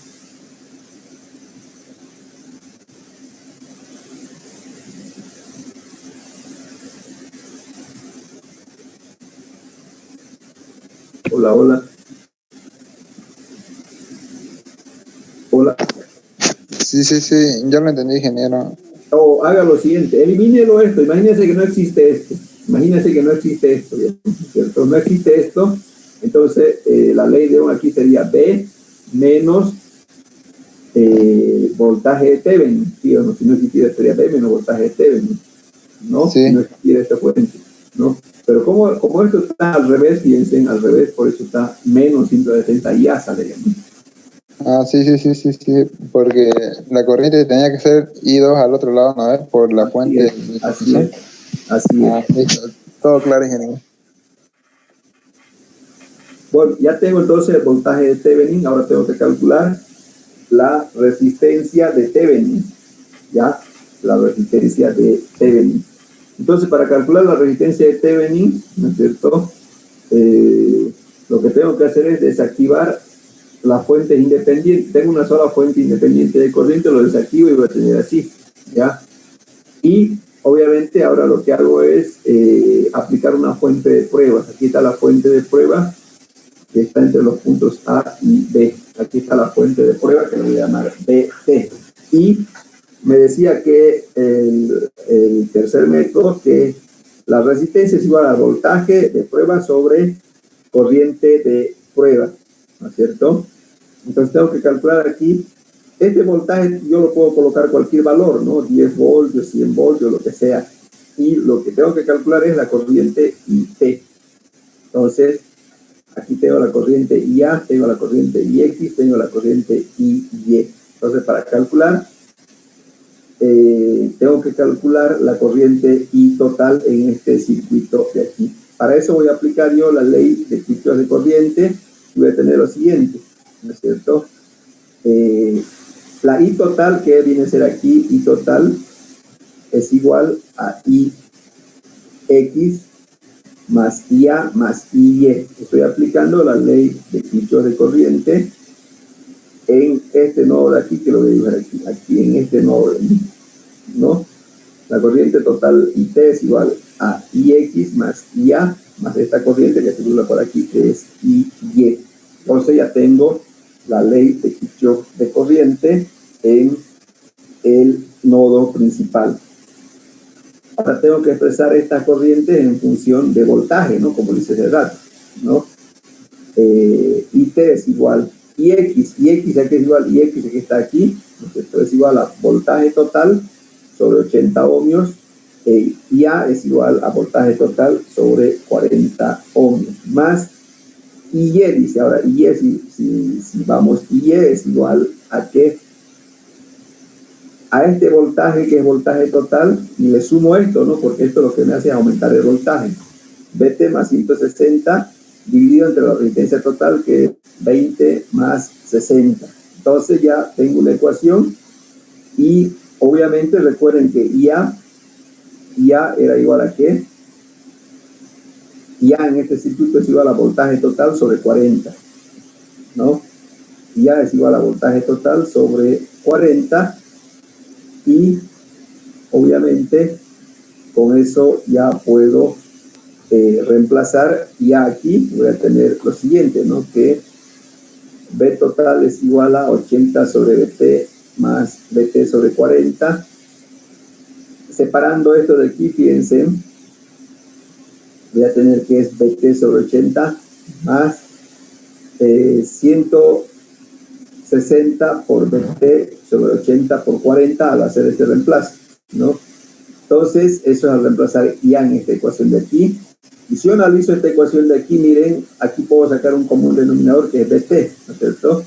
Hola, hola. Hola. Sí, yo lo entendí, ingeniero. O haga lo siguiente, elimínelo esto, imagínense que no existe esto, imagínense que no existe esto, ¿cierto? No existe esto, entonces la ley de Ohm aquí sería B menos voltaje de Thevenin, ¿sí? O no, si no existiera sería B menos voltaje de Thevenin, ¿no? Sí. Si no existiera esta fuente, ¿no? Pero como esto está al revés, fíjense, al revés, por eso está menos 170 y ya sale, ¿no? Ah, sí, porque la corriente tenía que ser I2 al otro lado, ¿no? Por la fuente. Así es. Listo. Todo claro, ingeniero. Bueno, ya tengo entonces el voltaje de Thevenin, ahora tengo que calcular la resistencia de Thevenin, ¿ya? La resistencia de Thevenin. Entonces, para calcular la resistencia de Thevenin, ¿no es cierto? Lo que tengo que hacer es desactivar las fuentes independientes. Tengo una sola fuente independiente de corriente, lo desactivo y voy a tener así, ¿ya? Y obviamente ahora lo que hago es aplicar una fuente de pruebas. Aquí está la fuente de prueba que está entre los puntos A y B. Aquí está la fuente de prueba que le voy a llamar BT. Y me decía que el tercer método, que la resistencia es igual al voltaje de prueba sobre corriente de prueba, ¿no es cierto? Entonces tengo que calcular aquí, este voltaje yo lo puedo colocar cualquier valor, ¿no? 10 voltios, 100 voltios, lo que sea. Y lo que tengo que calcular es la corriente IT. Entonces, aquí tengo la corriente IA, tengo la corriente IX, tengo la corriente IY. Entonces, para calcular, tengo que calcular la corriente I total en este circuito de aquí. Para eso voy a aplicar yo la ley de Kirchhoff de corriente y voy a tener lo siguiente, ¿no es cierto? La I total, que viene a ser aquí, I total, es igual a IX más IA más IY. Estoy aplicando la ley de Kirchhoff de corriente en este nodo de aquí, que lo voy a dibujar aquí en este nodo, ¿no? La corriente total IT es igual a IX más IA más esta corriente que circula por aquí, que es IY. Entonces ya tengo la ley de Kirchhoff de corriente en el nodo principal. Ahora tengo que expresar esta corriente en función de voltaje, ¿no? Como dice el rato, ¿no? IT es igual IX aquí es igual IX que está aquí, ¿no? Esto es igual a voltaje total sobre 80 ohmios, IA es igual a voltaje total sobre 40 ohmios, más IY, dice ahora, IY, si vamos, IY es igual a qué, a este voltaje que es voltaje total, y le sumo esto, ¿no? Porque esto lo que me hace es aumentar el voltaje. BT más 160 dividido entre la resistencia total, que es 20 más 60. Entonces ya tengo una ecuación y obviamente recuerden que IA era igual a ¿qué? IA en este circuito es igual a voltaje total sobre 40, ¿no? IA es igual a voltaje total sobre 40 y obviamente con eso ya puedo reemplazar. Ya aquí voy a tener lo siguiente, ¿no? Que B total es igual a 80 sobre BT más BT sobre 40. Separando esto de aquí, fíjense, voy a tener que es BT sobre 80 más 160 por BT sobre 80 por 40 al hacer este reemplazo, ¿no? Entonces, eso es al reemplazar ya en esta ecuación de aquí. Y si yo analizo esta ecuación de aquí, miren, aquí puedo sacar un común denominador que es BT, ¿no es cierto?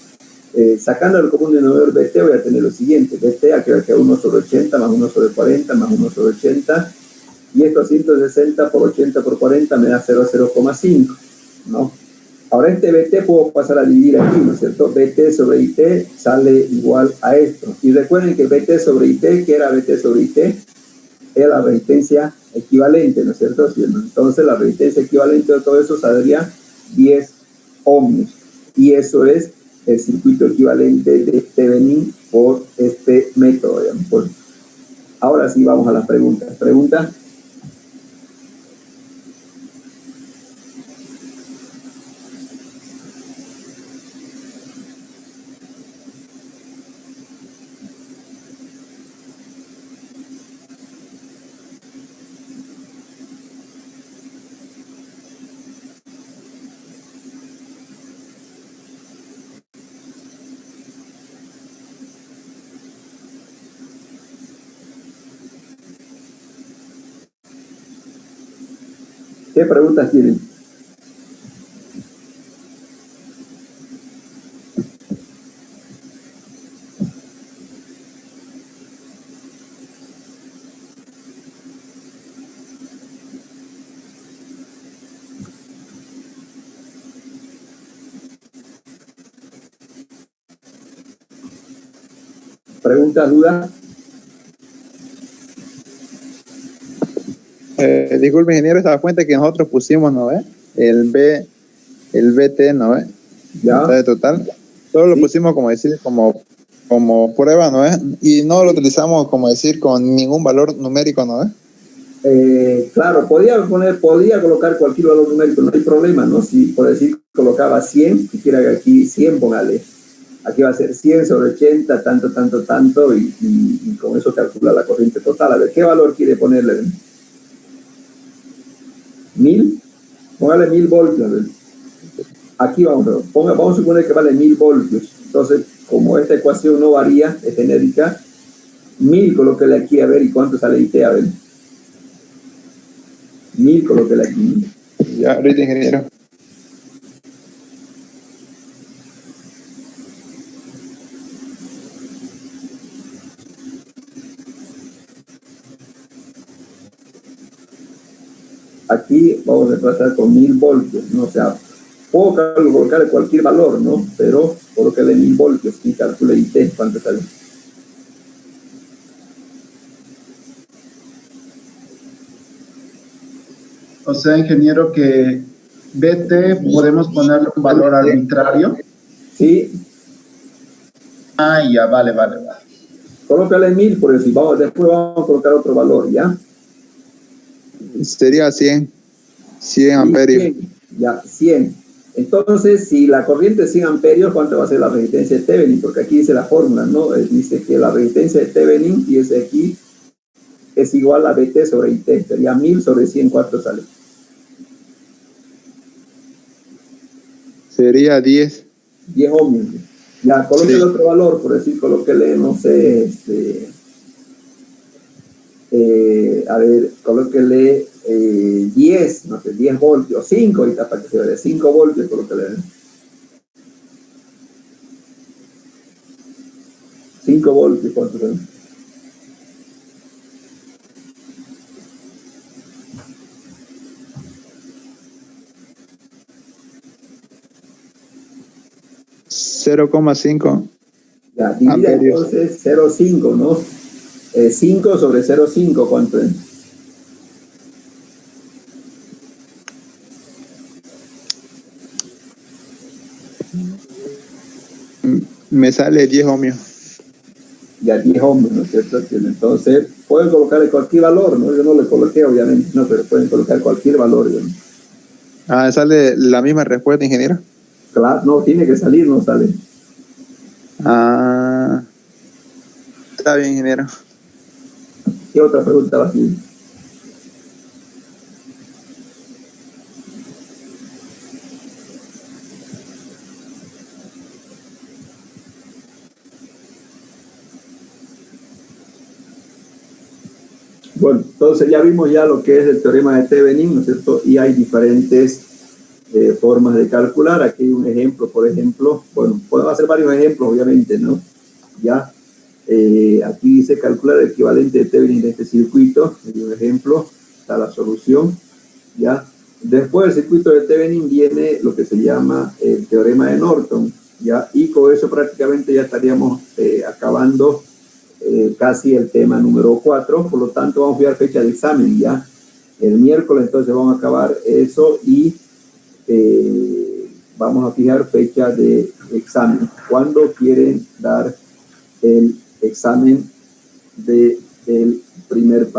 Sacando el común denominador BT voy a tener lo siguiente, BT aquí va a quedar 1 sobre 80 más 1 sobre 40 más 1 sobre 80, y esto 160 por 80 por 40 me da 0,5, ¿no? Ahora este BT puedo pasar a dividir aquí, ¿no es cierto? BT sobre IT sale igual a esto. Y recuerden que BT sobre IT, ¿qué era BT sobre IT? Era la resistencia equivalente, ¿no es cierto? Entonces la resistencia equivalente de todo eso saldría 10 ohmios. Y eso es el circuito equivalente de Thevenin por este método, digamos. Pues, ahora sí vamos a las preguntas. ¿Pregunta? ¿Qué preguntas tienen? ¿Preguntas, dudas? Disculpe, ingeniero, esa fuente que nosotros pusimos, ¿no ve? El BT, ¿no ve? Ya. De total. Solo lo pusimos como decir, como prueba, ¿no ve? Y no lo utilizamos como decir con ningún valor numérico, ¿no ve? Claro, podía colocar cualquier valor numérico, no hay problema, ¿no? Si por decir colocaba 100, si quiera que aquí 100 póngale. Aquí va a ser 100 sobre 80, tanto, y con eso calcula la corriente total. A ver, ¿qué valor quiere ponerle? 1000, póngale 1000 voltios. Aquí vamos a suponer que vale 1000 voltios. Entonces, como esta ecuación no varía, es genérica, 1000 colóquele aquí a ver y cuánto sale IT, a ver. 1000 colóquele aquí. Ya, ahorita, ingeniero. Aquí vamos a reemplazar con 1000 voltios, ¿no? O sea, puedo colocar cualquier valor, ¿no? Pero colocarle 1000 voltios y calcule IT, ¿cuánto sale? O sea, ingeniero, que BT podemos ponerle un valor arbitrario. Sí. Ah, ya, vale. Colócale 1000 por eso, y después vamos a colocar otro valor, ¿ya? Sería 100 amperios. 100, ya, 100. Entonces, si la corriente es 100 amperios, ¿cuánto va a ser la resistencia de Thevenin? Porque aquí dice la fórmula, ¿no? Dice que la resistencia de Thevenin, y ese aquí, es igual a BT sobre IT. Sería 1000 sobre 100, ¿cuánto sale? Sería 10. 10 ohmios. Ya, colóquele Sí. otro valor, por decir, colóquele, no sé, a ver, colóquele 10, no sé, 10 voltios, 5, ahorita para que se vea, 5 voltios, colóquele. 5 voltios, ¿cuánto son? $0,5 Ya, divide amperios. entonces 0,5, ¿no? 5 sobre 0,5, ¿cuánto es? Me sale 10 ohmios. Ya 10 ohmios, ¿no es cierto? Entonces, pueden colocarle cualquier valor, ¿no? Yo no le coloqué, obviamente, no, pero pueden colocar cualquier valor, ¿no? Ah, sale la misma respuesta, ingeniero. Claro, no, tiene que salir, no sale. Ah, está bien, ingeniero. ¿Qué otra pregunta va aquí? Bueno, entonces ya vimos ya lo que es el teorema de Thevenin, ¿no es cierto? Y hay diferentes formas de calcular. Aquí hay un ejemplo, por ejemplo, bueno, podemos hacer varios ejemplos, obviamente, ¿no? Ya, aquí dice calcular el equivalente de Thevenin de este circuito, hay un ejemplo, está la solución, ya. Después del circuito de Thevenin viene lo que se llama el teorema de Norton, ya, y con eso prácticamente ya estaríamos acabando casi el tema número 4, por lo tanto vamos a fijar fecha de examen ya. El miércoles entonces vamos a acabar eso y vamos a fijar fecha de examen. ¿Cuándo quieren dar el examen del primer paso?